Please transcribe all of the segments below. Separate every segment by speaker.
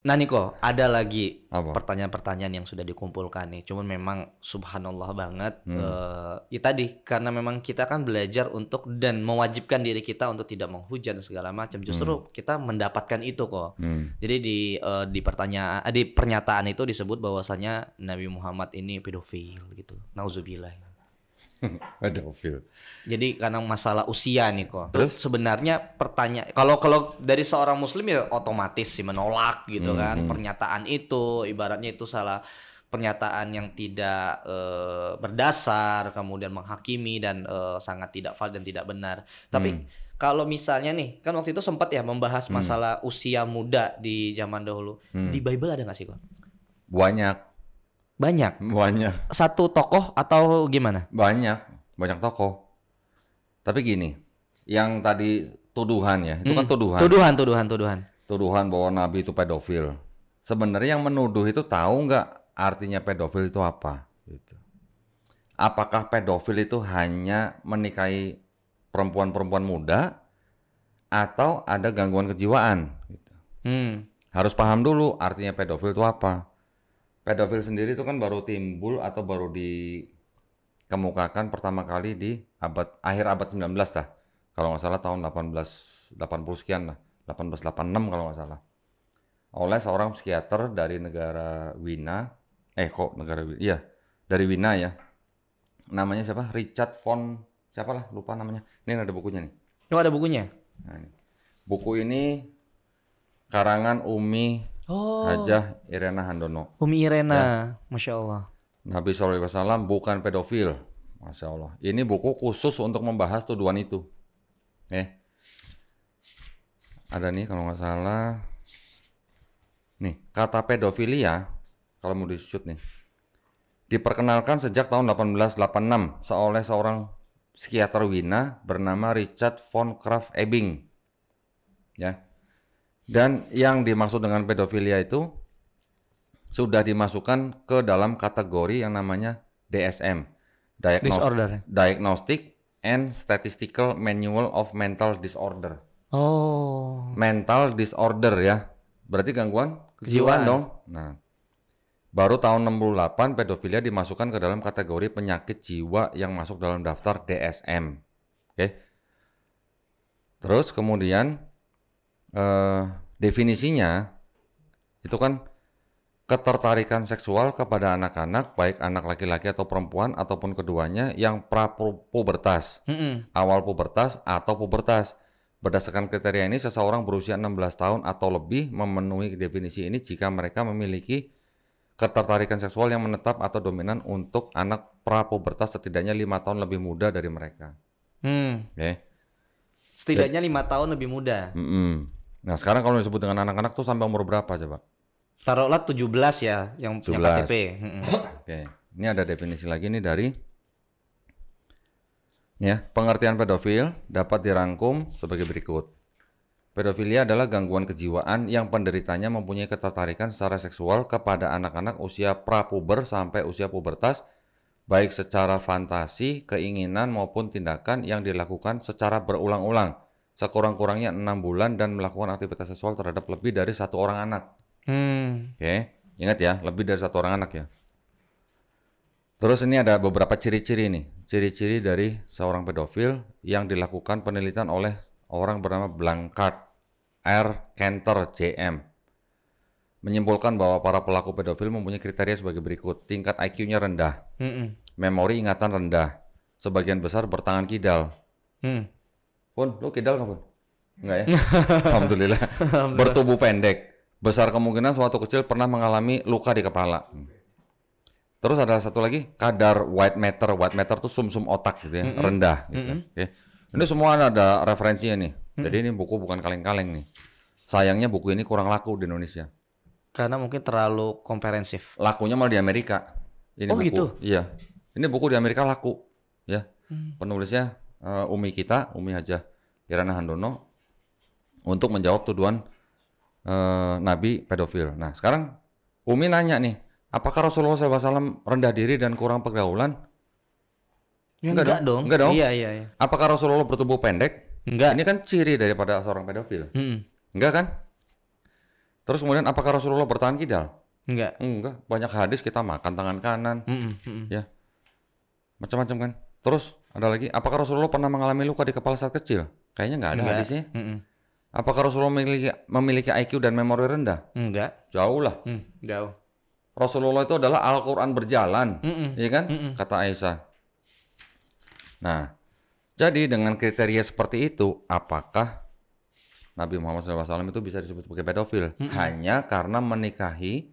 Speaker 1: Nah Niko, ada lagi
Speaker 2: Apa?
Speaker 1: pertanyaan-pertanyaan yang sudah dikumpulkan nih. Cuman memang subhanallah banget. Ya tadi karena memang kita kan belajar untuk dan mewajibkan diri kita untuk tidak menghujat dan segala macam. Justru kita mendapatkan itu kok. Jadi di pernyataan itu disebut bahwasanya Nabi Muhammad ini pedofil gitu. Nauzubillah.
Speaker 2: Pedofil.
Speaker 1: Jadi karena masalah usia nih kok.
Speaker 2: Terus?
Speaker 1: Sebenarnya pertanyaan kalau dari seorang muslim ya otomatis sih menolak gitu kan pernyataan itu, ibaratnya itu salah pernyataan yang tidak berdasar, kemudian menghakimi dan sangat tidak valid dan tidak benar. Tapi kalau misalnya nih, kan waktu itu sempat ya membahas masalah usia muda di zaman dahulu. Di Bible ada nggak sih kok?
Speaker 2: Banyak.
Speaker 1: Satu tokoh atau gimana?
Speaker 2: Banyak tokoh. Tapi gini, yang tadi tuduhan ya, itu kan tuduhan. Tuduhan bahwa Nabi itu pedofil. Sebenarnya yang menuduh itu tahu nggak artinya pedofil itu apa? Gitu. Apakah pedofil itu hanya menikahi perempuan-perempuan muda atau ada gangguan kejiwaan? Gitu. Harus paham dulu artinya pedofil itu apa. Pedofil sendiri itu kan baru timbul atau baru dikemukakan pertama kali di akhir abad 19 lah. Kalau nggak salah tahun 1880 sekian lah. 1886 kalau nggak salah. Oleh seorang psikiater dari negara Wina. Dari Wina ya. Namanya siapa? Richard von siapa lah, lupa namanya. Ini ada bukunya nih.
Speaker 1: Oh, ada bukunya.
Speaker 2: Nah, ini. Buku ini karangan Umi Hajah Irena Handono.
Speaker 1: Umi Irena, Masya Allah.
Speaker 2: Nabi SAW bukan pedofil, Masya Allah. Ini buku khusus untuk membahas tuduhan itu. Ada nih kalau nggak salah. Nih, kata pedofilia, kalau mau di-shoot nih, diperkenalkan sejak tahun 1886 oleh seorang psikiater Wina bernama Richard von Krafft-Ebing. Ya. Dan yang dimaksud dengan pedofilia itu sudah dimasukkan ke dalam kategori yang namanya DSM, Diagnostic and Statistical Manual of Mental Disorder.
Speaker 1: Oh.
Speaker 2: Mental disorder ya, berarti gangguan kejiwaan dong. Nah, baru tahun 68 pedofilia dimasukkan ke dalam kategori penyakit jiwa yang masuk dalam daftar DSM. Terus kemudian definisinya itu kan ketertarikan seksual kepada anak-anak, baik anak laki-laki atau perempuan ataupun keduanya yang pra-pubertas, awal pubertas atau pubertas. Berdasarkan kriteria ini, seseorang berusia 16 tahun atau lebih memenuhi definisi ini jika mereka memiliki ketertarikan seksual yang menetap atau dominan untuk anak pra-pubertas setidaknya 5 tahun lebih muda dari mereka.
Speaker 1: Setidaknya 5 tahun lebih muda.
Speaker 2: Nah, sekarang kalau disebut dengan anak-anak tuh sampai umur berapa coba?
Speaker 1: Taruhlah 17 ya yang
Speaker 2: 17.
Speaker 1: KTP.
Speaker 2: Ini ada definisi lagi nih dari pengertian pedofil dapat dirangkum sebagai berikut. Pedofilia adalah gangguan kejiwaan yang penderitanya mempunyai ketertarikan secara seksual kepada anak-anak usia prapuber sampai usia pubertas, baik secara fantasi, keinginan maupun tindakan yang dilakukan secara berulang-ulang, sekurang-kurangnya 6 bulan dan melakukan aktivitas seksual terhadap lebih dari satu orang anak. Ingat ya, lebih dari satu orang anak ya. Terus ini ada beberapa ciri-ciri nih, ciri-ciri dari seorang pedofil yang dilakukan penelitian oleh orang bernama Blanchard R. Cantor JM. Menyimpulkan bahwa para pelaku pedofil mempunyai kriteria sebagai berikut. Tingkat IQ-nya rendah, memori ingatan rendah, sebagian besar bertangan kidal. Pun, lu kidal nggak Pun? Enggak ya? Alhamdulillah. Bertubuh pendek, besar kemungkinan suatu kecil pernah mengalami luka di kepala. Terus ada satu lagi, kadar white matter. White matter tuh sumsum otak gitu ya, rendah gitu. Ini semua ada referensinya nih. Jadi ini buku bukan kaleng-kaleng nih. Sayangnya buku ini kurang laku di Indonesia.
Speaker 1: Karena mungkin terlalu komprehensif.
Speaker 2: Lakunya malah di Amerika. Ini buku.
Speaker 1: Gitu?
Speaker 2: Iya. Ini buku di Amerika laku. Ya. Penulisnya Umi Hajah Irena Handono untuk menjawab tuduhan Nabi pedofil. Nah, sekarang Umi nanya nih, apakah Rasulullah SAW rendah diri dan kurang pergaulan?
Speaker 1: Enggak dong. Iya.
Speaker 2: Apakah Rasulullah bertubuh pendek?
Speaker 1: Enggak.
Speaker 2: Ini kan ciri daripada seorang pedofil. Enggak kan? Terus kemudian apakah Rasulullah bertangan kidal?
Speaker 1: Enggak.
Speaker 2: Enggak, banyak hadis kita makan tangan kanan, ya macam-macam kan. Terus ada lagi, apakah Rasulullah pernah mengalami luka di kepala saat kecil? Kayaknya nggak ada hadisnya. Apakah Rasulullah memiliki IQ dan memori rendah?
Speaker 1: Enggak.
Speaker 2: Jauh lah.
Speaker 1: Jauh.
Speaker 2: Rasulullah itu adalah Al-Quran berjalan, ya kan? Kata Aisyah. Nah, jadi dengan kriteria seperti itu, apakah Nabi Muhammad SAW itu bisa disebut sebagai pedofil? Hanya karena menikahi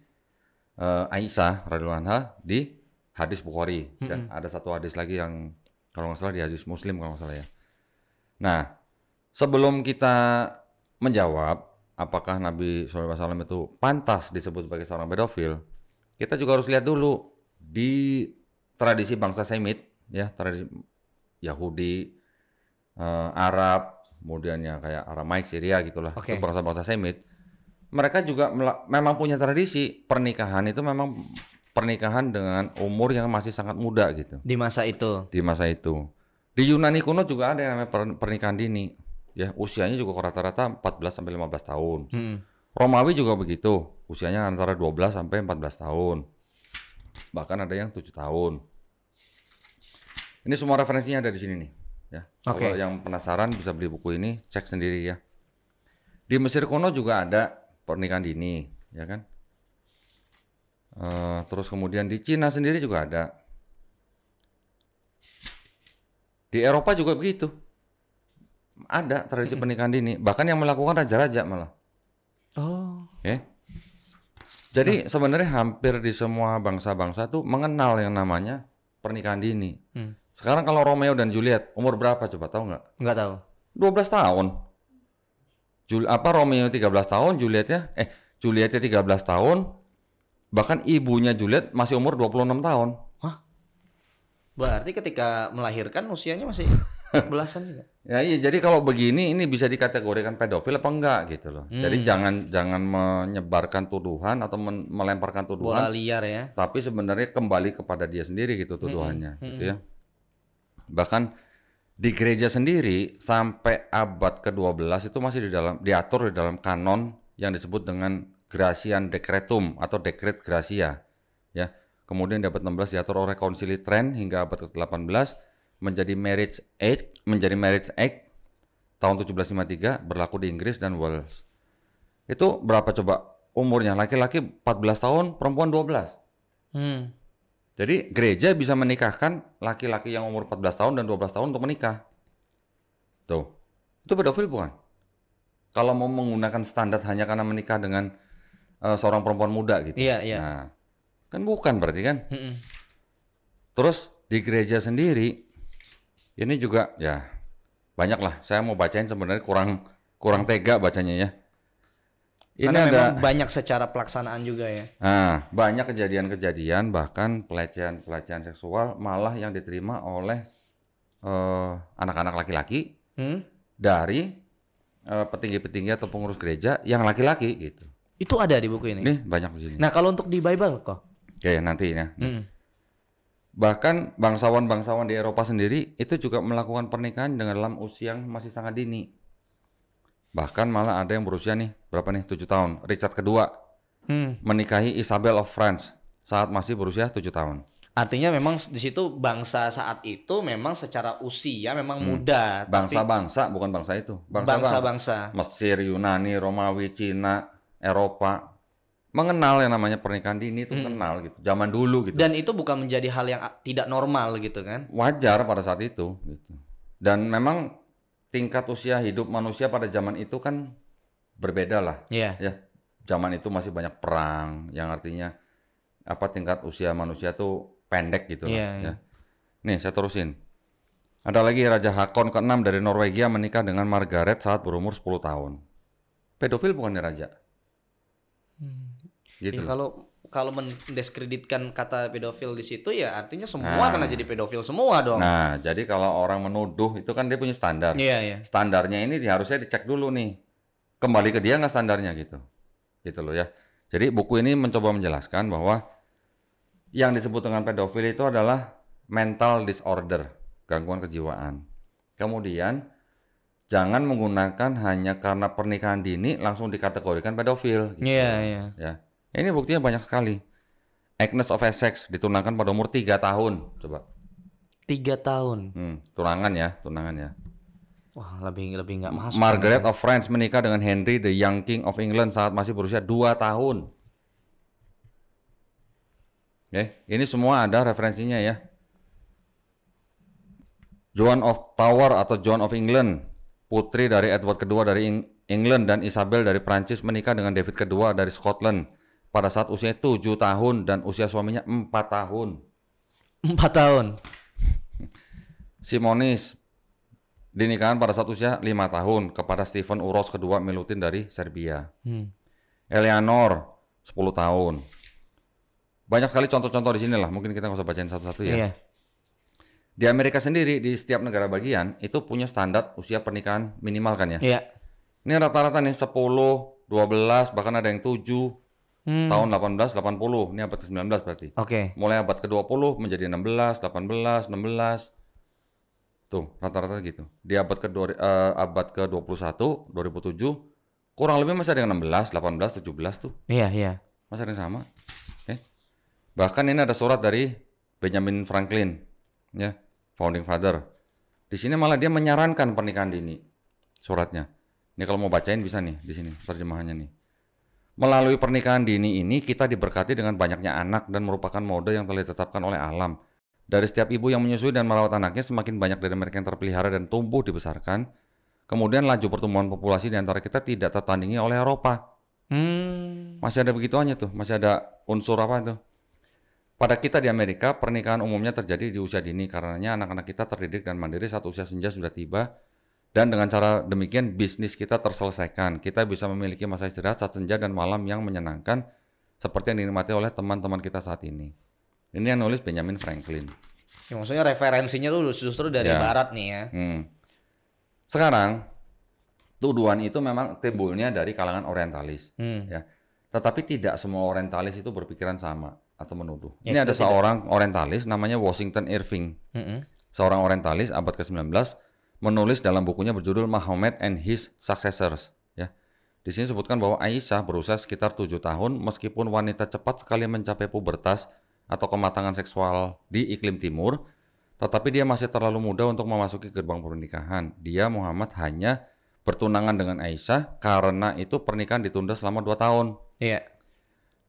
Speaker 2: Aisyah radhiyallahu anha di hadis Bukhari. Dan ada satu hadis lagi yang kalau nggak salah di hadis Muslim kalau nggak salah ya. Nah, sebelum kita menjawab apakah Nabi SAW itu pantas disebut sebagai seorang pedofil, kita juga harus lihat dulu di tradisi bangsa Semit, ya, tradisi Yahudi, Arab, kemudian ya kayak Aramaik, Syria gitulah, itu bangsa-bangsa Semit. Mereka juga memang punya tradisi pernikahan itu memang pernikahan dengan umur yang masih sangat muda gitu.
Speaker 1: Di masa itu.
Speaker 2: Di masa itu. Di Yunani kuno juga ada yang namanya pernikahan dini. Ya, usianya juga rata-rata 14 sampai 15 tahun. Romawi juga begitu, usianya antara 12 sampai 14 tahun. Bahkan ada yang 7 tahun. Ini semua referensinya ada di sini nih, ya. Kalau yang penasaran bisa beli buku ini, cek sendiri ya. Di Mesir kuno juga ada pernikahan dini, ya kan? Terus kemudian di Cina sendiri juga ada. Di Eropa juga begitu. Ada tradisi pernikahan dini, bahkan yang melakukan raja-raja malah.
Speaker 1: Oh.
Speaker 2: Jadi sebenarnya hampir di semua bangsa-bangsa tuh mengenal yang namanya pernikahan dini. Sekarang kalau Romeo dan Juliet umur berapa coba tahu nggak?
Speaker 1: Nggak tahu.
Speaker 2: 12 tahun. Romeo 13 tahun, Julietnya 13 tahun. Bahkan ibunya Juliet masih umur 26 tahun.
Speaker 1: Hah? Berarti ketika melahirkan usianya masih belasan juga.
Speaker 2: Ya iya, jadi kalau begini ini bisa dikategorikan pedofil apa enggak gitu loh. Jadi jangan menyebarkan tuduhan atau melemparkan tuduhan.
Speaker 1: Bola liar ya.
Speaker 2: Tapi sebenarnya kembali kepada dia sendiri gitu tuduhannya, gitu ya. Bahkan di gereja sendiri sampai abad ke-12 itu masih diatur di dalam kanon yang disebut dengan Gratian Decretum atau Dekret Gracia, ya. Kemudian di abad 16 diatur oleh Konsili Trent hingga abad ke-18 menjadi Marriage Act tahun 1753 berlaku di Inggris dan Wales. Itu berapa coba umurnya? Laki-laki 14 tahun, perempuan 12. Jadi gereja bisa menikahkan laki-laki yang umur 14 tahun dan 12 tahun untuk menikah. Tuh. Itu pedofil bukan? Kalau mau menggunakan standar hanya karena menikah dengan seorang perempuan muda gitu.
Speaker 1: Iya, iya.
Speaker 2: Nah, kan bukan berarti kan? Terus di gereja sendiri ini juga ya banyak lah. Saya mau bacain sebenarnya kurang tega bacanya ya. Ini
Speaker 1: Karena
Speaker 2: ada
Speaker 1: memang banyak secara pelaksanaan juga ya.
Speaker 2: Nah, banyak kejadian-kejadian bahkan pelecehan seksual malah yang diterima oleh anak-anak laki-laki dari petinggi-petinggi atau pengurus gereja yang laki-laki gitu.
Speaker 1: Itu ada di buku ini.
Speaker 2: Nih banyak di sini.
Speaker 1: Nah, kalau untuk di Bible kok?
Speaker 2: Oke, nanti ya. Bahkan bangsawan-bangsawan di Eropa sendiri itu juga melakukan pernikahan dengan dalam usia yang masih sangat dini. Bahkan malah ada yang berusia nih, berapa nih? 7 tahun. Richard II menikahi Isabel of France saat masih berusia 7 tahun.
Speaker 1: Artinya memang di situ bangsa saat itu memang secara usia memang muda.
Speaker 2: Bangsa-bangsa, bukan bangsa itu.
Speaker 1: Bangsa-bangsa.
Speaker 2: Mesir, Yunani, Romawi, Cina, Eropa mengenal yang namanya pernikahan dini itu kenal gitu. Zaman dulu gitu.
Speaker 1: Dan itu bukan menjadi hal yang tidak normal gitu kan?
Speaker 2: Wajar pada saat itu gitu. Dan memang tingkat usia hidup manusia pada zaman itu kan berbeda lah.
Speaker 1: Iya.
Speaker 2: Ya, zaman itu masih banyak perang, yang artinya tingkat usia manusia tuh pendek gitu lah. Ya. Nih saya terusin. Ada lagi Raja Hakon ke-6 dari Norwegia menikah dengan Margaret saat berumur 10 tahun. Pedofil bukannya raja? Gitu.
Speaker 1: Ya, kalau mendiskreditkan kata pedofil di situ ya artinya semua kena jadi pedofil semua dong.
Speaker 2: Nah, jadi kalau orang menuduh itu kan dia punya standar.
Speaker 1: Iya.
Speaker 2: Standarnya ini harusnya dicek dulu nih. Kembali ke dia nggak standarnya gitu. Gitu loh ya. Jadi buku ini mencoba menjelaskan bahwa yang disebut dengan pedofil itu adalah mental disorder, gangguan kejiwaan. Kemudian jangan menggunakan hanya karena pernikahan dini langsung dikategorikan pedofil. Gitu.
Speaker 1: Iya, iya.
Speaker 2: Ya. Ini buktinya banyak sekali. Agnes of Essex ditunangkan pada umur 3 tahun. Coba.
Speaker 1: 3 tahun.
Speaker 2: Tunangan ya.
Speaker 1: Wah, lebih nggak masuk.
Speaker 2: Margaret of France menikah dengan Henry the Young King of England saat masih berusia 2 tahun. Oke, ini semua ada referensinya ya. Joan of Tower atau Joan of England, putri dari Edward kedua dari England dan Isabel dari Prancis menikah dengan David kedua dari Scotland pada saat usia 7 tahun dan usia suaminya 4 tahun.
Speaker 1: 4 tahun.
Speaker 2: Simonis dinikahan pada saat usia 5 tahun kepada Stephen Uros kedua Milutin dari Serbia. Eleanor 10 tahun. Banyak sekali contoh-contoh di sini lah. Mungkin kita nggak usah bacain satu-satu ya.
Speaker 1: Iya.
Speaker 2: Di Amerika sendiri, di setiap negara bagian itu punya standar usia pernikahan minimal kan ya.
Speaker 1: Iya.
Speaker 2: Ini rata-rata nih 10, 12, bahkan ada yang 7 tahun 1880. Ini abad ke-19 berarti.
Speaker 1: Oke.
Speaker 2: Mulai abad ke-20 menjadi 16, 18, 16. Tuh, rata-rata gitu. Di abad ke-21, 2007, kurang lebih masih ada yang 16, 18, 17 tuh.
Speaker 1: Iya, iya.
Speaker 2: Masih ada yang sama. Oke. Bahkan ini ada surat dari Benjamin Franklin, ya, founding father. Di sini malah dia menyarankan pernikahan dini. Suratnya. Ini kalau mau bacain bisa nih di sini terjemahannya nih. Melalui pernikahan dini ini kita diberkati dengan banyaknya anak dan merupakan mode yang telah ditetapkan oleh alam. Dari setiap ibu yang menyusui dan merawat anaknya, semakin banyak dari mereka yang terpelihara dan tumbuh dibesarkan. Kemudian laju pertumbuhan populasi di antara kita tidak tertandingi oleh Eropa. Masih ada begituannya tuh, masih ada unsur apa itu. Pada kita di Amerika, pernikahan umumnya terjadi di usia dini karenanya anak-anak kita terdidik dan mandiri saat usia senja sudah tiba. Dan dengan cara demikian bisnis kita terselesaikan. Kita bisa memiliki masa istirahat saat senja dan malam yang menyenangkan seperti yang dinikmati oleh teman-teman kita saat ini. Ini yang nulis Benjamin Franklin.
Speaker 1: Ya, maksudnya referensinya tuh justru dari barat nih ya.
Speaker 2: Sekarang tuduhan itu memang timbulnya dari kalangan orientalis, ya. Tetapi tidak semua orientalis itu berpikiran sama atau menuduh.
Speaker 1: Ya,
Speaker 2: ini ada seorang orientalis namanya Washington Irving. Seorang orientalis abad ke-19 menulis dalam bukunya berjudul Muhammad and His Successors, ya. Di sini sebutkan bahwa Aisyah berusia sekitar 7 tahun meskipun wanita cepat sekali mencapai pubertas atau kematangan seksual di iklim timur, tetapi dia masih terlalu muda untuk memasuki gerbang pernikahan. Dia Muhammad hanya bertunangan dengan Aisyah karena itu pernikahan ditunda selama 2 tahun.
Speaker 1: Iya.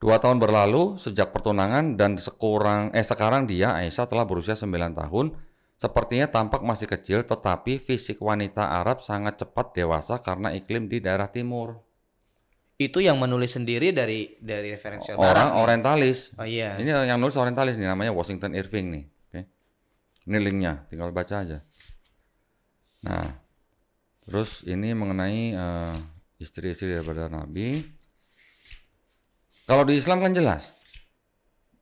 Speaker 2: 2 tahun berlalu sejak pertunangan dan sekarang dia Aisyah telah berusia 9 tahun. Sepertinya tampak masih kecil tetapi fisik wanita Arab sangat cepat dewasa karena iklim di daerah timur.
Speaker 1: Itu yang menulis sendiri dari referensi
Speaker 2: Orang orientalis.
Speaker 1: Oh iya.
Speaker 2: Ini yang nulis orientalis nih namanya Washington Irving nih. Oke. Ini linknya, tinggal baca aja. Nah, terus ini mengenai istri-istri daripada Nabi. Kalau di Islam kan jelas.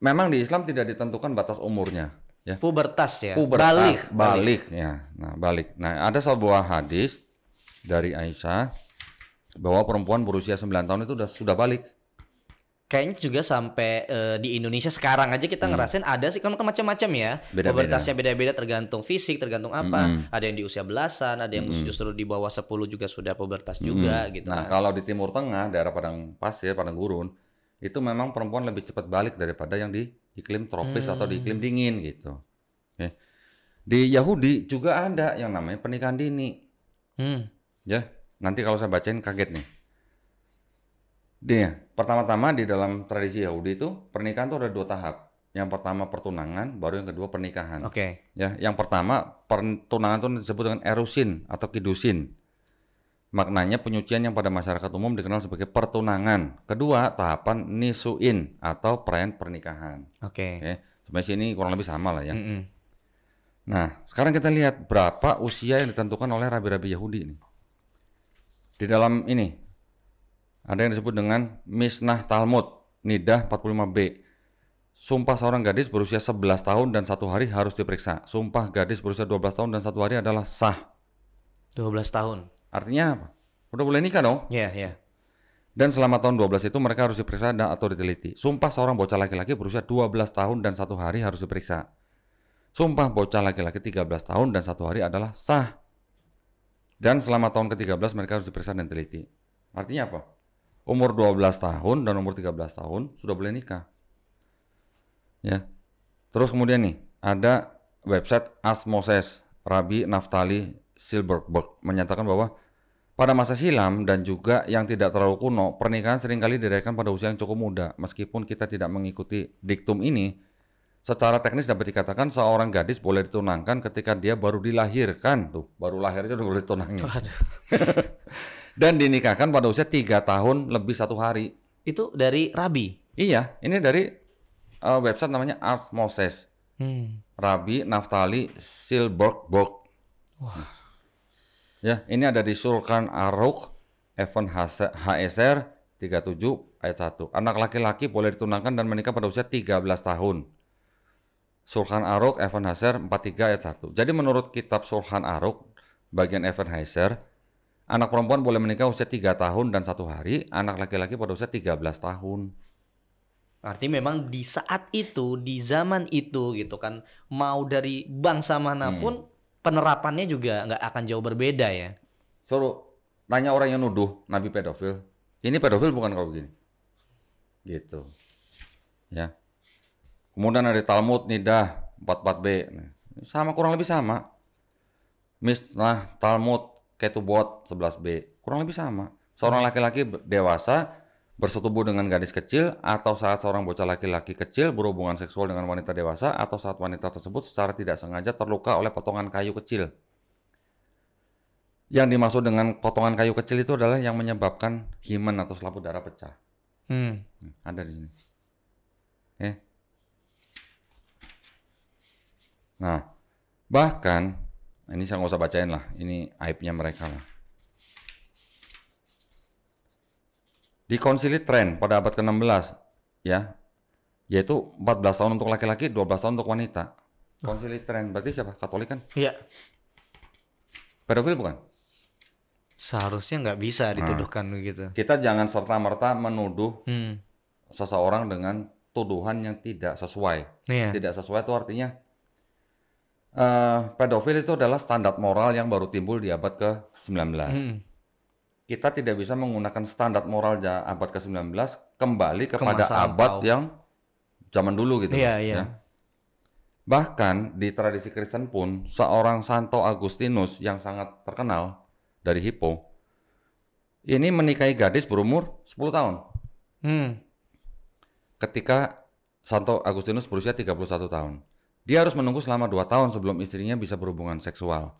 Speaker 2: Memang di Islam tidak ditentukan batas umurnya. Ya.
Speaker 1: Pubertas ya.
Speaker 2: Balik ya. Balik. Nah, ada sebuah hadis dari Aisyah bahwa perempuan berusia 9 tahun itu sudah balik.
Speaker 1: Kayaknya juga sampai di Indonesia sekarang aja kita ngerasain ada sih kan macam-macam ya.
Speaker 2: Beda-beda.
Speaker 1: Pubertasnya beda-beda tergantung fisik, tergantung apa. Ada yang di usia belasan, ada yang justru di bawah 10 juga sudah pubertas juga gitu.
Speaker 2: Nah, kalau di Timur Tengah, daerah padang pasir, padang gurun, itu memang perempuan lebih cepat balik daripada yang di iklim tropis atau di iklim dingin gitu. Oke. Di Yahudi juga ada yang namanya pernikahan dini. Ya, nanti kalau saya bacain kaget nih. Pertama-tama di dalam tradisi Yahudi itu pernikahan itu ada 2 tahap. Yang pertama pertunangan, baru yang kedua pernikahan.
Speaker 1: Oke.
Speaker 2: Ya, yang pertama pertunangan itu disebut dengan erusin atau kidusin. Maknanya penyucian yang pada masyarakat umum dikenal sebagai pertunangan. Kedua, tahapan nisuin atau perayaan pernikahan.
Speaker 1: Oke.
Speaker 2: Sebenarnya sini kurang lebih sama lah ya. Nah, sekarang kita lihat berapa usia yang ditentukan oleh rabi-rabi Yahudi ini. Di dalam ini ada yang disebut dengan Mishnah Talmud, Nidah 45b. Sumpah seorang gadis berusia 11 tahun dan 1 hari harus diperiksa. Sumpah gadis berusia 12 tahun dan 1 hari adalah sah.
Speaker 1: 12 tahun.
Speaker 2: Artinya apa? Udah boleh nikah dong?
Speaker 1: Iya, iya.
Speaker 2: Dan selama tahun 12 itu mereka harus diperiksa atau diteliti. Sumpah seorang bocah laki-laki berusia 12 tahun dan 1 hari harus diperiksa. Sumpah bocah laki-laki 13 tahun dan 1 hari adalah sah. Dan selama tahun ke-13 mereka harus diperiksa dan teliti. Artinya apa? Umur 12 tahun dan umur 13 tahun sudah boleh nikah. Ya. Terus kemudian nih, ada website Asmoses, Rabbi Naftali Silberberg menyatakan bahwa pada masa silam dan juga yang tidak terlalu kuno, pernikahan seringkali dirayakan pada usia yang cukup muda. Meskipun kita tidak mengikuti diktum ini, secara teknis dapat dikatakan seorang gadis boleh ditunangkan ketika dia baru dilahirkan. Tuh, baru lahir aja udah boleh ditunangin. Dan dinikahkan pada usia 3 tahun lebih 1 hari.
Speaker 1: Itu dari Rabi.
Speaker 2: Iya, ini dari website namanya Asmoses. Rabbi Naftali Silberberg. Ya, ini ada di Shulchan Aruch Even HSR 37 ayat 1. Anak laki-laki boleh ditunangkan dan menikah pada usia 13 tahun. Shulchan Aruch Even HSR 43 ayat 1. Jadi menurut kitab Shulchan Aruch bagian Even HSR, anak perempuan boleh menikah usia 3 tahun dan 1 hari, anak laki-laki pada usia 13 tahun.
Speaker 1: Artinya memang di saat itu, di zaman itu gitu kan, mau dari bangsa manapun penerapannya juga nggak akan jauh berbeda ya.
Speaker 2: Suruh tanya orang yang nuduh Nabi pedofil, ini pedofil bukan kalau begini, gitu, ya. Kemudian ada Talmud Nidah 44b, sama kurang lebih sama. Misnah Talmud Ketubot 11b, kurang lebih sama. Seorang laki-laki dewasa bersetubuh dengan gadis kecil atau saat seorang bocah laki-laki kecil berhubungan seksual dengan wanita dewasa atau saat wanita tersebut secara tidak sengaja terluka oleh potongan kayu kecil. Yang dimaksud dengan potongan kayu kecil itu adalah yang menyebabkan himen atau selaput darah pecah. Ada di sini. Nah, bahkan ini saya nggak usah bacain lah, ini aibnya mereka lah. Di Konsili Tren pada abad ke-16 ya, yaitu 14 tahun untuk laki-laki, 12 tahun untuk wanita. Konsili Tren berarti siapa? Katolik kan?
Speaker 1: Iya.
Speaker 2: Pedofil bukan?
Speaker 1: Seharusnya nggak bisa dituduhkan begitu.
Speaker 2: Kita jangan serta-merta menuduh seseorang dengan tuduhan yang tidak sesuai.
Speaker 1: Iya.
Speaker 2: Tidak sesuai itu artinya pedofil itu adalah standar moral yang baru timbul di abad ke-19. Kita tidak bisa menggunakan standar moral abad ke-19 kembali kepada abad yang zaman dulu gitu.
Speaker 1: Iya,
Speaker 2: ya. Bahkan di tradisi Kristen pun seorang Santo Agustinus yang sangat terkenal dari Hippo ini menikahi gadis berumur 10 tahun. Ketika Santo Agustinus berusia 31 tahun. Dia harus menunggu selama 2 tahun sebelum istrinya bisa berhubungan seksual.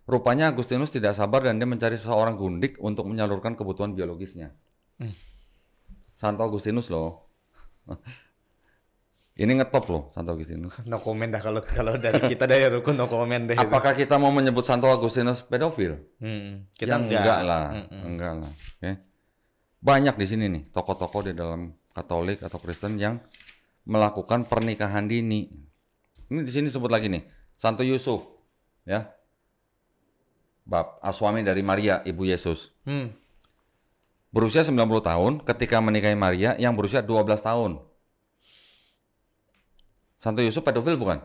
Speaker 2: Rupanya Agustinus tidak sabar dan dia mencari seorang gundik untuk menyalurkan kebutuhan biologisnya. Santo Agustinus loh. Ini ngetop loh Santo Agustinus.
Speaker 1: No comment dah kalau dari kita dari rukun no comment deh.
Speaker 2: Apakah kita mau menyebut Santo Agustinus pedofil?
Speaker 1: Kita
Speaker 2: enggak lah. Enggak lah. Okay. Banyak di sini nih tokoh-tokoh di dalam Katolik atau Kristen yang melakukan pernikahan dini. Ini di sini sebut lagi nih Santo Yusuf, ya. Suami dari Maria, ibu Yesus. Berusia 90 tahun ketika menikahi Maria yang berusia 12 tahun. Santo Yusuf pedofil bukan?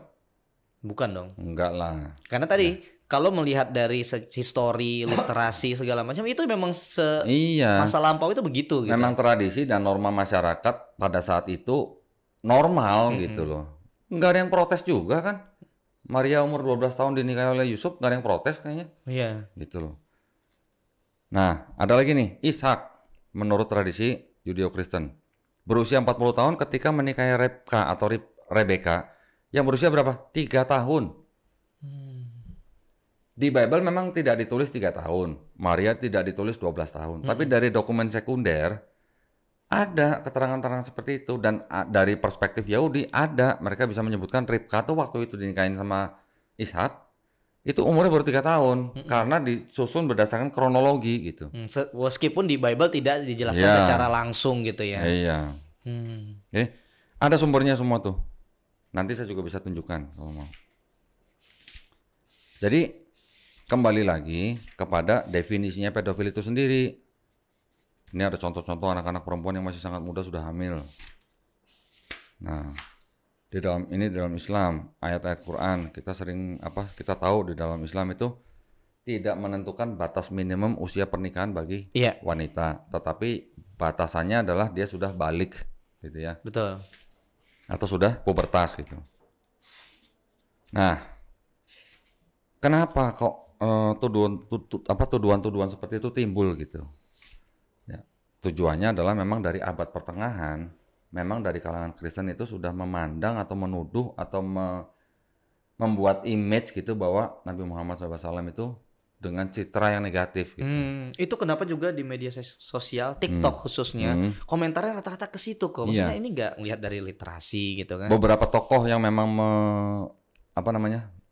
Speaker 1: Bukan dong.
Speaker 2: Enggak lah.
Speaker 1: Karena tadi kalau melihat dari histori, literasi segala macam itu memang masa lampau itu begitu gitu.
Speaker 2: Memang tradisi dan norma masyarakat pada saat itu normal gitu loh. Enggak ada yang protes juga kan? Maria umur 12 tahun dinikahi oleh Yusuf, nggak ada yang protes kayaknya.
Speaker 1: Iya.
Speaker 2: Gitu loh. Nah, ada lagi nih, Ishak menurut tradisi Yudeo-Kristen. Berusia 40 tahun ketika menikahi Rebeka atau Rebeka yang berusia berapa? 3 tahun. Di Bible memang tidak ditulis 3 tahun. Maria tidak ditulis 12 tahun. Tapi dari dokumen sekunder ada keterangan-keterangan seperti itu, dan dari perspektif Yahudi ada, mereka bisa menyebutkan Ribka tuh waktu itu dinikahin sama Ishak itu umurnya baru 3 tahun karena disusun berdasarkan kronologi gitu.
Speaker 1: Meskipun di Bible tidak dijelaskan secara langsung gitu ya.
Speaker 2: Iya. Ada sumbernya semua tuh. Nanti saya juga bisa tunjukkan kalau mau. Jadi kembali lagi kepada definisinya pedofil itu sendiri. Ini ada contoh-contoh anak-anak perempuan yang masih sangat muda sudah hamil. Nah, dalam Islam, ayat-ayat Quran kita tahu di dalam Islam itu tidak menentukan batas minimum usia pernikahan bagi
Speaker 1: Iya,
Speaker 2: wanita, tetapi batasannya adalah dia sudah balik gitu ya,
Speaker 1: betul.
Speaker 2: atau sudah pubertas gitu. Nah, kenapa kok tuduhan-tuduhan seperti itu timbul gitu? Ya, tujuannya adalah memang dari abad pertengahan, memang dari kalangan Kristen itu sudah memandang atau menuduh atau membuat image gitu bahwa Nabi Muhammad SAW itu dengan citra yang negatif gitu.
Speaker 1: Itu kenapa juga di media sosial TikTok khususnya komentarnya rata-rata ke situ kok. Maksudnya
Speaker 2: Iya.
Speaker 1: ini nggak lihat dari literasi gitu kan?
Speaker 2: Beberapa tokoh yang memang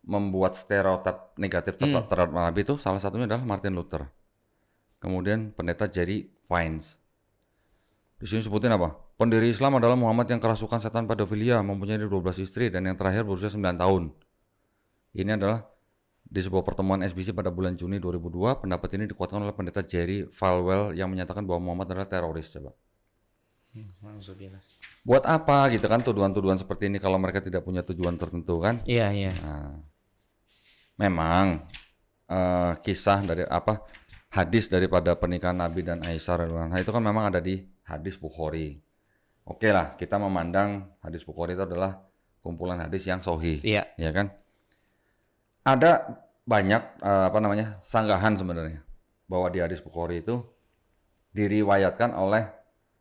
Speaker 2: membuat stereotip negatif terhadap Nabi itu salah satunya adalah Martin Luther. Kemudian pendeta Jerry Vines. Di sini sebutin apa? Pendiri Islam adalah Muhammad yang kerasukan setan pedofilia, mempunyai 12 istri dan yang terakhir berusia 9 tahun. Ini adalah di sebuah pertemuan SBC pada bulan Juni 2002, pendapat ini dikuatkan oleh pendeta Jerry Falwell yang menyatakan bahwa Muhammad adalah teroris. Coba. Buat apa gitu kan tuduhan-tuduhan seperti ini kalau mereka tidak punya tujuan tertentu kan?
Speaker 1: Iya, iya.
Speaker 2: Nah, memang kisah dari hadis daripada pernikahan Nabi dan Aisyah radhiyallahu anha itu kan memang ada di hadis Bukhari. Oke lah, kita memandang hadis Bukhari itu adalah kumpulan hadis yang sahih,
Speaker 1: Iya.
Speaker 2: ya kan? Ada banyak sanggahan sebenarnya bahwa di hadis Bukhari itu diriwayatkan oleh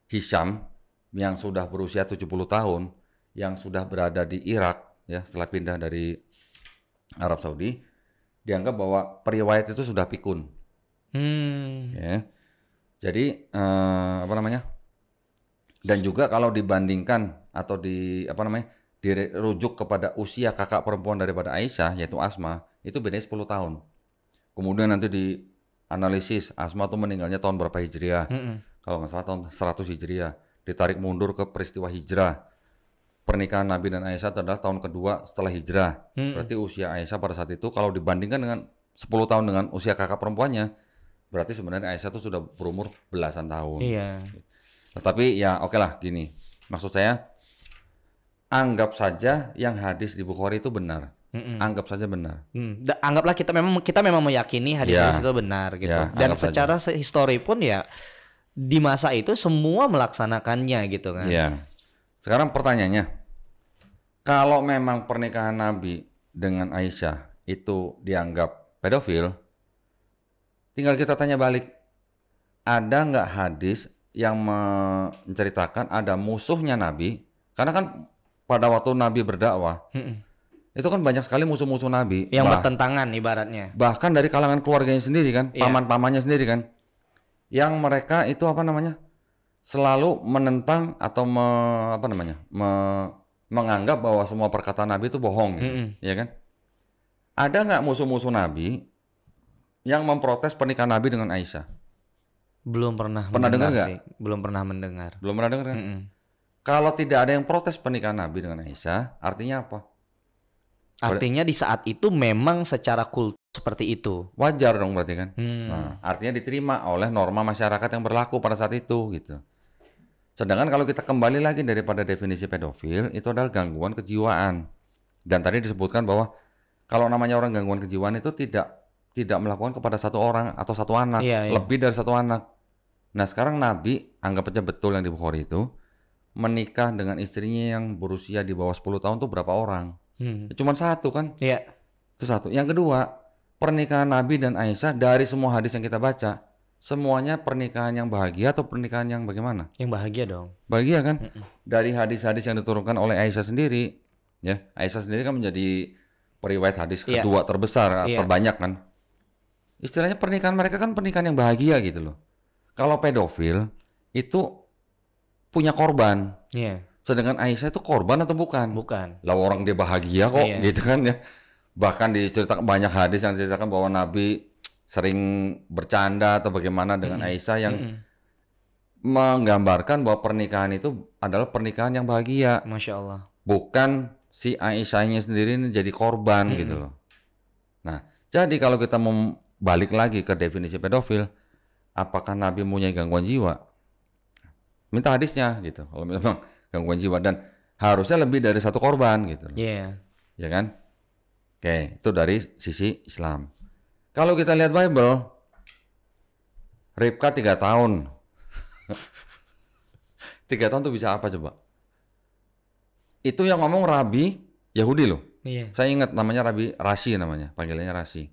Speaker 2: Hisham yang sudah berusia 70 tahun, yang sudah berada di Irak ya setelah pindah dari Arab Saudi, dianggap bahwa periwayat itu sudah pikun. Ya. Jadi dan juga kalau dibandingkan atau dirujuk kepada usia kakak perempuan daripada Aisyah yaitu Asma, itu bedanya 10 tahun. Kemudian nanti dianalisis Asma tuh meninggalnya tahun berapa Hijriah. Kalau nggak salah tahun 100 Hijriah. Ditarik mundur ke peristiwa hijrah. Pernikahan Nabi dan Aisyah adalah tahun kedua setelah hijrah. Berarti usia Aisyah pada saat itu kalau dibandingkan dengan 10 tahun dengan usia kakak perempuannya, berarti sebenarnya Aisyah itu sudah berumur belasan tahun.
Speaker 1: Iya.
Speaker 2: Tetapi ya oke lah gini. Maksud saya anggap saja yang hadis di Bukhari itu benar. Anggap saja benar.
Speaker 1: Anggaplah kita memang meyakini hadis-hadis itu benar gitu.
Speaker 2: Ya,
Speaker 1: Dan
Speaker 2: anggap
Speaker 1: secara histori pun ya di masa itu semua melaksanakannya gitu kan.
Speaker 2: Iya. Sekarang pertanyaannya, kalau memang pernikahan Nabi dengan Aisyah itu dianggap pedofil, tinggal kita tanya balik, ada nggak hadis yang menceritakan ada musuhnya Nabi? Karena kan pada waktu Nabi berdakwah, itu kan banyak sekali musuh-musuh Nabi.
Speaker 1: Yang bertentangan ibaratnya.
Speaker 2: Bahkan dari kalangan keluarganya sendiri kan, paman-pamannya sendiri kan. Yang mereka itu selalu menentang atau menganggap bahwa semua perkataan Nabi itu bohong gitu, ya kan? Ada nggak musuh-musuh Nabi yang memprotes pernikahan Nabi dengan Aisyah?
Speaker 1: Belum pernah
Speaker 2: dengar nggak?
Speaker 1: sih. Belum pernah mendengar.
Speaker 2: Belum pernah dengar kan? Kalau tidak ada yang protes pernikahan Nabi dengan Aisyah, artinya apa?
Speaker 1: Artinya di saat itu memang secara kultur seperti itu.
Speaker 2: Wajar dong berarti kan? Nah, artinya diterima oleh norma masyarakat yang berlaku pada saat itu gitu. Sedangkan kalau kita kembali lagi daripada definisi pedofil, itu adalah gangguan kejiwaan. Dan tadi disebutkan bahwa kalau namanya orang gangguan kejiwaan itu tidak melakukan kepada satu orang atau satu anak, lebih dari satu anak. Nah, sekarang Nabi anggap aja betul yang di Bukhari itu menikah dengan istrinya yang berusia di bawah 10 tahun tuh berapa orang? Cuman satu kan?
Speaker 1: Iya.
Speaker 2: Itu satu. Yang kedua, pernikahan Nabi dan Aisyah dari semua hadis yang kita baca, semuanya pernikahan yang bahagia atau pernikahan yang bagaimana?
Speaker 1: Yang bahagia dong.
Speaker 2: Bahagia kan? Dari hadis-hadis yang diturunkan oleh Aisyah sendiri, ya. Aisyah sendiri kan menjadi periwayat hadis kedua terbesar, terbanyak kan. Istilahnya pernikahan mereka kan pernikahan yang bahagia gitu loh. Kalau pedofil itu punya korban.
Speaker 1: Iya.
Speaker 2: Sedangkan Aisyah itu korban atau bukan?
Speaker 1: Bukan.
Speaker 2: Lah orang dia bahagia kok gitu kan ya. Bahkan diceritakan banyak hadis yang diceritakan bahwa Nabi sering bercanda atau bagaimana dengan Aisyah yang menggambarkan bahwa pernikahan itu adalah pernikahan yang bahagia.
Speaker 1: Masya Allah.
Speaker 2: Bukan si Aisyahnya sendiri ini jadi korban gitu loh. Nah, jadi kalau kita mau balik lagi ke definisi pedofil, apakah Nabi mempunyai gangguan jiwa? Minta hadisnya gitu. Kalau memang gangguan jiwa, dan harusnya lebih dari satu korban gitu.
Speaker 1: Iya.
Speaker 2: Ya kan? Oke, itu dari sisi Islam. Kalau kita lihat Bible, Ribka 3 tahun. 3 tahun tuh bisa apa coba? Itu yang ngomong Rabi Yahudi loh.
Speaker 1: Iya.
Speaker 2: Saya ingat namanya Rabi Rashi namanya, panggilannya Rashi.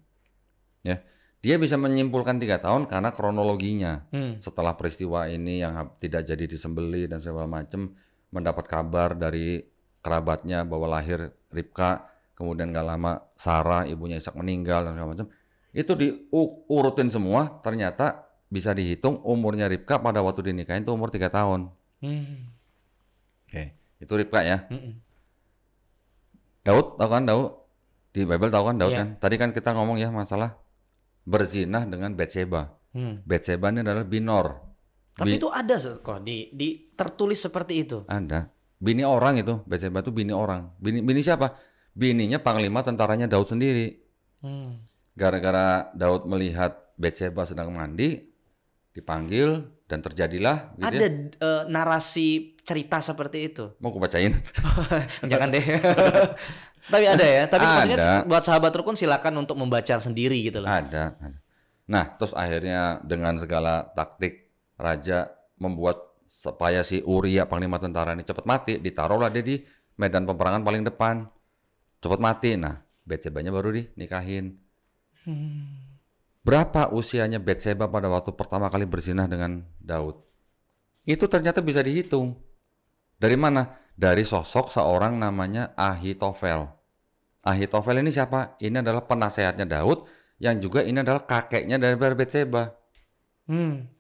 Speaker 2: Ya, dia bisa menyimpulkan 3 tahun karena kronologinya. Setelah peristiwa ini yang tidak jadi disembelih dan segala macam, mendapat kabar dari kerabatnya bahwa lahir Ribka, kemudian gak lama Sarah ibunya Ishak meninggal dan segala macam. Itu diurutin semua, ternyata bisa dihitung umurnya Ribka pada waktu dinikahin itu umur 3 tahun. Oke, itu Ribka ya. Daud, tahu kan Daud? Di Bible tahu kan Daud kan? Tadi kan kita ngomong ya masalah berzinah dengan Batseba. Batseba ini adalah binor.
Speaker 1: Tapi itu ada kok di tertulis seperti itu.
Speaker 2: Ada. Bini orang itu, Batseba itu bini orang. Bini siapa? Bininya panglima tentaranya Daud sendiri. Gara-gara Daud melihat Batseba sedang mandi, dipanggil dan terjadilah gitu
Speaker 1: ada narasi cerita seperti itu.
Speaker 2: Mau aku bacain?
Speaker 1: Jangan deh. Tapi ada ya. Tapi maksudnya buat sahabat rukun silakan untuk membaca sendiri gitu loh.
Speaker 2: Ada. Nah, terus akhirnya dengan segala taktik raja membuat supaya si Uria panglima tentara ini cepat mati, ditaruhlah dia di medan peperangan paling depan. Cepat mati. Nah, Batseba-nya baru dinikahin. Berapa usianya Batseba pada waktu pertama kali berzinah dengan Daud? Itu ternyata bisa dihitung. Dari mana? Dari sosok seorang namanya Ahitofel. Ahitofel ini siapa? Ini adalah penasehatnya Daud, yang juga ini adalah kakeknya dari Batseba.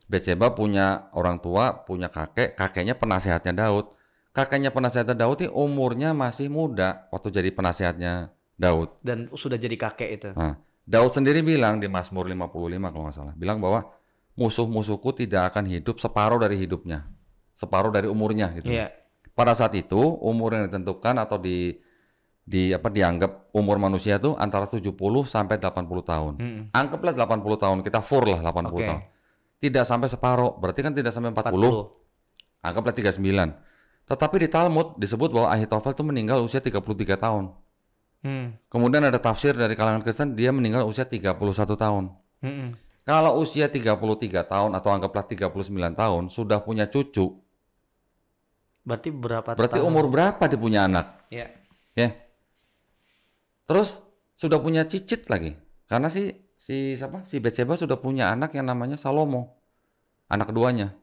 Speaker 2: Batseba punya orang tua, punya kakek, kakeknya penasehatnya Daud. Kakeknya penasehatnya Daud ini umurnya masih muda waktu jadi penasehatnya Daud.
Speaker 1: Dan sudah jadi kakek itu.
Speaker 2: Nah, Daud sendiri bilang di Mazmur 55 kalau nggak salah, bilang bahwa musuh-musuhku tidak akan hidup separuh dari hidupnya, separuh dari umurnya gitu.
Speaker 1: Iya.
Speaker 2: Pada saat itu umur yang ditentukan atau dianggap umur manusia itu antara 70 sampai 80 tahun. Anggaplah 80 tahun, kita fur lah 80 tahun. Tidak sampai separuh, berarti kan tidak sampai 40. Anggaplah 39. Tetapi di Talmud disebut bahwa Ahitofel itu meninggal usia 33 tahun. Kemudian ada tafsir dari kalangan Kristen, dia meninggal usia 31 tahun. Kalau usia 33 tahun atau anggaplah 39 tahun sudah punya cucu,
Speaker 1: berarti berapa
Speaker 2: berarti
Speaker 1: tahun?
Speaker 2: umur berapa dia punya anak?
Speaker 1: Ya.
Speaker 2: Ya. Terus sudah punya cicit lagi. Karena si Batseba sudah punya anak yang namanya Salomo. Anak keduanya.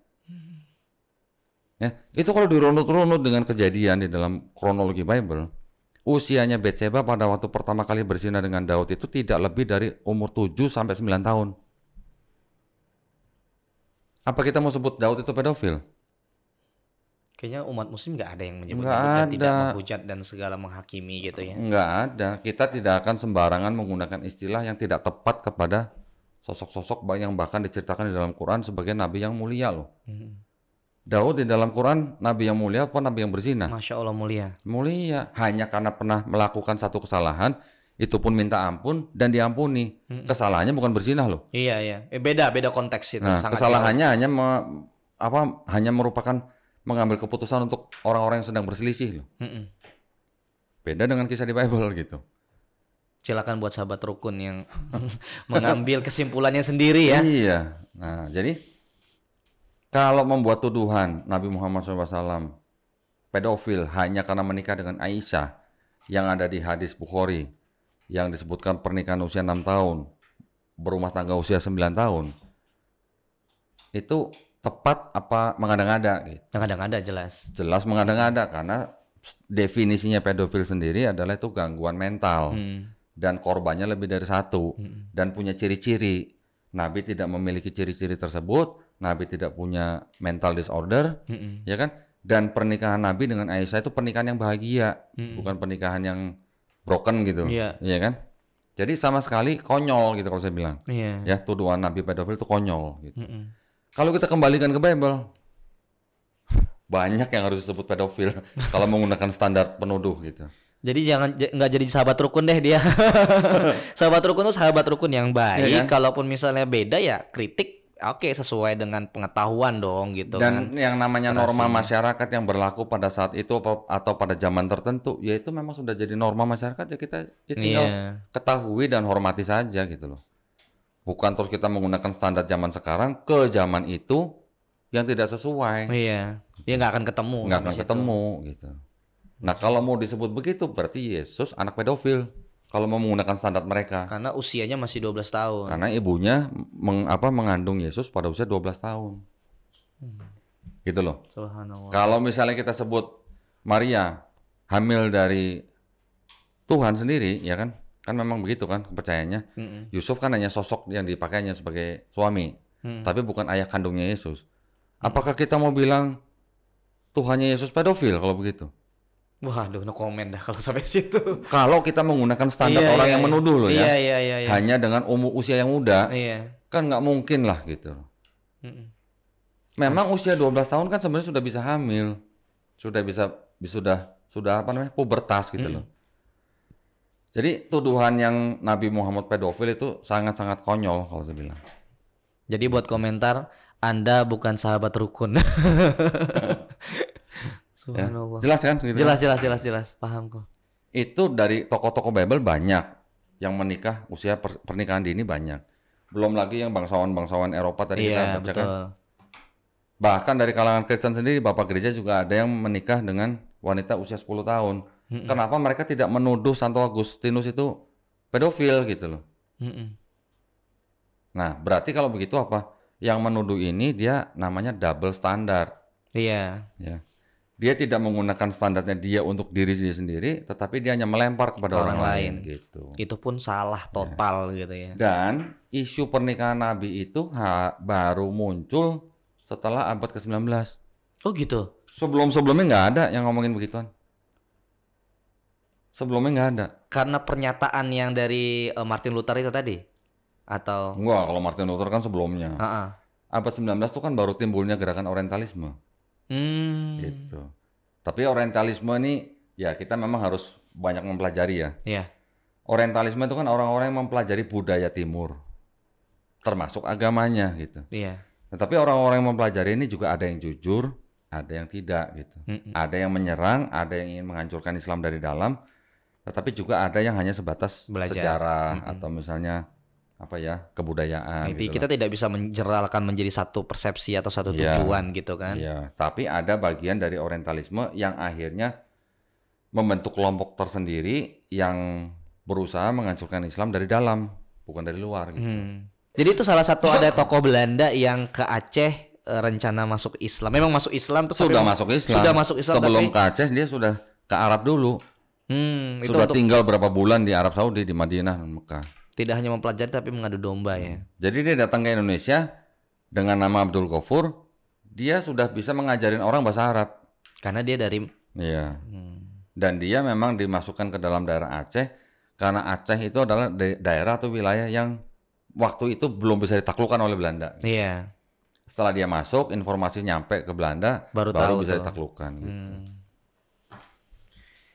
Speaker 2: Ya, itu kalau dirunut-runut dengan kejadian di dalam kronologi Bible, usianya Batseba pada waktu pertama kali berzina dengan Daud itu tidak lebih dari umur 7 sampai 9 tahun. Apa kita mau sebut Daud itu pedofil?
Speaker 1: Kayaknya umat muslim nggak ada yang menyebut tidak menghujat dan segala menghakimi gitu ya.
Speaker 2: Nggak ada. Kita tidak akan sembarangan menggunakan istilah yang tidak tepat kepada sosok-sosok yang bahkan diceritakan di dalam Quran sebagai nabi yang mulia loh. Daud di dalam Quran nabi yang mulia apa nabi yang berzina?
Speaker 1: Masya Allah mulia.
Speaker 2: Mulia. Hanya karena pernah melakukan satu kesalahan, itu pun minta ampun dan diampuni. Kesalahannya bukan berzina loh.
Speaker 1: Iya. Beda konteks itu.
Speaker 2: Nah, kesalahannya hanya merupakan mengambil keputusan untuk orang-orang yang sedang berselisih loh. Beda dengan kisah di Bible gitu.
Speaker 1: Silakan buat sahabat rukun yang mengambil kesimpulannya sendiri ya.
Speaker 2: Iya. Nah, jadi kalau membuat tuduhan Nabi Muhammad SAW pedofil hanya karena menikah dengan Aisyah yang ada di hadis Bukhari yang disebutkan pernikahan usia 6 tahun, berumah tangga usia 9 tahun, itu tepat apa mengada-ngada gitu?
Speaker 1: Mengada-ngada jelas.
Speaker 2: Jelas mengada-ngada karena definisinya pedofil sendiri adalah itu gangguan mental dan korbannya lebih dari satu dan punya ciri-ciri. Nabi tidak memiliki ciri-ciri tersebut, Nabi tidak punya mental disorder, ya kan? Dan pernikahan Nabi dengan Aisyah itu pernikahan yang bahagia, bukan pernikahan yang broken gitu, ya kan? Jadi sama sekali konyol gitu kalau saya bilang, ya tuduhan Nabi pedofil itu konyol gitu. Kalau kita kembalikan ke Bible, banyak yang harus disebut pedofil kalau menggunakan standar penuduh gitu.
Speaker 1: Jadi nggak jadi sahabat rukun deh dia. Sahabat rukun itu sahabat rukun yang baik. Ya kan? Kalaupun misalnya beda ya kritik, oke, sesuai dengan pengetahuan dong gitu.
Speaker 2: Dan
Speaker 1: kan.
Speaker 2: yang namanya norma masyarakat yang berlaku pada saat itu atau pada zaman tertentu, ya itu memang sudah jadi norma masyarakat ya kita tinggal ketahui dan hormati saja gitu loh. Bukan terus kita menggunakan standar zaman sekarang ke zaman itu yang tidak sesuai.
Speaker 1: Iya. Ya nggak akan ketemu.
Speaker 2: Nggak akan
Speaker 1: habis itu.
Speaker 2: ketemu gitu. Nah kalau mau disebut begitu berarti Yesus anak pedofil. Kalau mau menggunakan standar mereka.
Speaker 1: Karena usianya masih 12 tahun.
Speaker 2: Karena ibunya mengandung Yesus pada usia 12 tahun. Gitu loh.
Speaker 1: Subhanallah.
Speaker 2: Kalau misalnya kita sebut Maria hamil dari Tuhan sendiri, ya kan? Kan memang begitu kan kepercayaannya. Yusuf kan hanya sosok yang dipakainya sebagai suami, tapi bukan ayah kandungnya Yesus. Apakah kita mau bilang Tuhannya Yesus pedofil kalau begitu?
Speaker 1: Waduh, no comment dah kalau sampai situ.
Speaker 2: Kalau kita menggunakan standar orang yang menuduh loh ya,
Speaker 1: Iya.
Speaker 2: hanya dengan usia yang muda,
Speaker 1: Iya.
Speaker 2: kan nggak mungkin lah gitu. Memang usia 12 tahun kan sebenarnya sudah bisa hamil, sudah apa namanya pubertas gitu loh. Jadi tuduhan yang Nabi Muhammad pedofil itu sangat-sangat konyol kalau saya bilang.
Speaker 1: Jadi buat komentar, Anda bukan sahabat rukun.
Speaker 2: Ya,
Speaker 1: Subhanallah.
Speaker 2: jelas kan? Gitu
Speaker 1: Jelas. Paham kok.
Speaker 2: Itu dari tokoh-tokoh Bible banyak yang menikah usia pernikahan dini banyak. Belum lagi yang bangsawan-bangsawan Eropa tadi kita bacakan.
Speaker 1: Betul.
Speaker 2: Bahkan dari kalangan Kristen sendiri, Bapak Gereja juga ada yang menikah dengan wanita usia 10 tahun. Kenapa mereka tidak menuduh Santo Agustinus itu pedofil gitu loh? Nah, berarti kalau begitu apa? Yang menuduh ini dia namanya double standard.
Speaker 1: Iya.
Speaker 2: Ya. Dia tidak menggunakan standarnya dia untuk diri dia sendiri, tetapi dia hanya melempar kepada orang lain gitu.
Speaker 1: Itu pun salah total gitu ya.
Speaker 2: Dan isu pernikahan Nabi itu baru muncul setelah abad ke-19.
Speaker 1: Oh gitu.
Speaker 2: Sebelum-sebelumnya nggak ada yang ngomongin begituan. Sebelumnya nggak ada.
Speaker 1: Karena pernyataan yang dari Martin Luther itu tadi? Atau?
Speaker 2: Enggak, kalau Martin Luther kan sebelumnya. Abad 19 itu kan baru timbulnya gerakan orientalisme. Gitu. Tapi orientalisme ini ya kita memang harus banyak mempelajari ya.
Speaker 1: Iya.
Speaker 2: Orientalisme itu kan orang-orang yang mempelajari budaya timur. Termasuk agamanya gitu.
Speaker 1: Iya.
Speaker 2: Tetapi orang-orang yang mempelajari ini juga ada yang jujur, ada yang tidak gitu. Ada yang menyerang, ada yang ingin menghancurkan Islam dari dalam, tetapi juga ada yang hanya sebatas
Speaker 1: Belajar.
Speaker 2: sejarah atau misalnya apa ya kebudayaan.
Speaker 1: Jadi
Speaker 2: gitu
Speaker 1: kita tidak bisa menjeralkan menjadi satu persepsi atau satu tujuan gitu kan?
Speaker 2: Iya. Tapi ada bagian dari orientalisme yang akhirnya membentuk kelompok tersendiri yang berusaha menghancurkan Islam dari dalam, bukan dari luar gitu.
Speaker 1: Jadi itu salah satu ada tokoh Belanda yang ke Aceh rencana masuk Islam. Memang masuk Islam tuh
Speaker 2: Sudah masuk Islam.
Speaker 1: Sudah masuk Islam
Speaker 2: sebelum
Speaker 1: tapi
Speaker 2: ke Aceh dia sudah ke Arab dulu.
Speaker 1: itu
Speaker 2: Sudah
Speaker 1: untuk
Speaker 2: tinggal berapa bulan di Arab Saudi, di Madinah dan Mekah.
Speaker 1: tidak hanya mempelajari tapi mengadu domba ya.
Speaker 2: Jadi dia datang ke Indonesia dengan nama Abdul Ghafur, dia sudah bisa mengajarin orang bahasa Arab.
Speaker 1: Karena dia dari
Speaker 2: Iya. Dan dia memang dimasukkan ke dalam daerah Aceh karena Aceh itu adalah daerah atau wilayah yang waktu itu belum bisa ditaklukkan oleh Belanda.
Speaker 1: Iya.
Speaker 2: Setelah dia masuk, informasi nyampe ke Belanda,
Speaker 1: Baru
Speaker 2: baru
Speaker 1: tahu
Speaker 2: bisa
Speaker 1: tuh.
Speaker 2: ditaklukkan. Gitu.